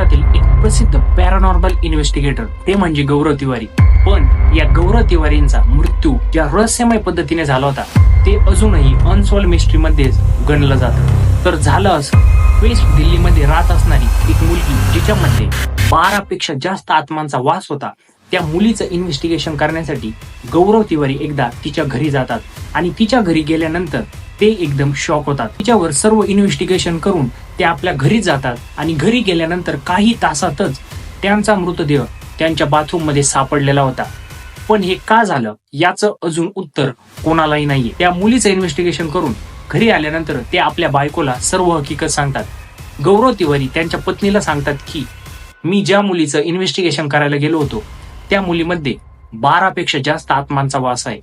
महाराष्ट्रातील एक प्रसिद्ध पॅरानॉर्मल इन्व्हेस्टिगेटर ते म्हणजे गौरव तिवारी. पण या गौरव तिवारींचा मृत्यू ज्या रहस्यमय पद्धतीने झाला होता ते अजूनही अनसॉल्व्ह मिस्ट्री मध्येच गणलं जातं. तर झालं असं, वेस्ट दिल्लीमध्ये राहत असणारी एक मुलगी जिच्यामध्ये 12 पेक्षा जास्त आत्मांचा वास होता, त्या मुलीचं इन्व्हेस्टिगेशन करण्यासाठी गौरव तिवारी एकदा तिच्या घरी जातात आणि तिच्या घरी गेल्यानंतर ते एकदम शॉक होतात. तिच्यावर सर्व इन्व्हेस्टिगेशन करून ते आपल्या घरी जातात आणि घरी गेल्यानंतर काही तासातच त्यांचा मृतदेह त्यांच्या बाथरूम मध्ये सापडलेला होता. पण हे का झालं याचं अजून उत्तर कोणालाही नाहीये. त्या मुलीचं इन्व्हेस्टिगेशन करून घरी आल्यानंतर ते आपल्या बायकोला सर्व हकीकत सांगतात. गौरव तिवारी त्यांच्या पत्नीला सांगतात की मी ज्या मुलीचं इन्व्हेस्टिगेशन करायला गेलो होतो त्या मुलीमध्ये 12 पेक्षा जास्त आत्मांचा वास आहे.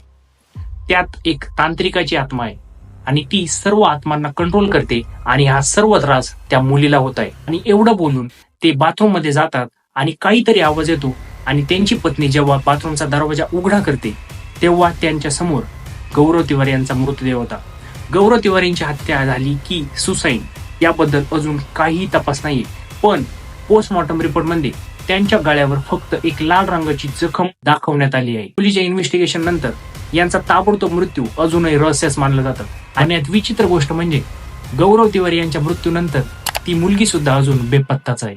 त्यात एक तांत्रिकाची आत्मा आहे आणि ती सर्व आत्मांना कंट्रोल करते आणि हा सर्व त्रास त्या मुलीला होत आहे. आणि एवढं बोलून ते बाथरूम मध्ये जातात आणि काहीतरी आवाज येतो आणि त्यांची पत्नी जेव्हा बाथरूमचा दरवाजा उघडा करते तेव्हा त्यांच्या समोर गौरव तिवारी यांचा मृतदेह होता. गौरव तिवारींची हत्या झाली की सुसाईड याबद्दल अजून काही तपास नाहीये, पण पोस्टमॉर्टम रिपोर्ट मध्ये त्यांच्या गळ्यावर फक्त एक लाल रंगाची जखम दाखवण्यात आली आहे. मुलीच्या इन्व्हेस्टिगेशन नंतर यांचा ताबडतोब मृत्यू अजूनही रहस्यच मानलं जातं. आणि यात विचित्र गोष्ट म्हणजे गौरव तिवारी यांच्या मृत्यूनंतर ती मुलगी सुद्धा अजून बेपत्ताच आहे.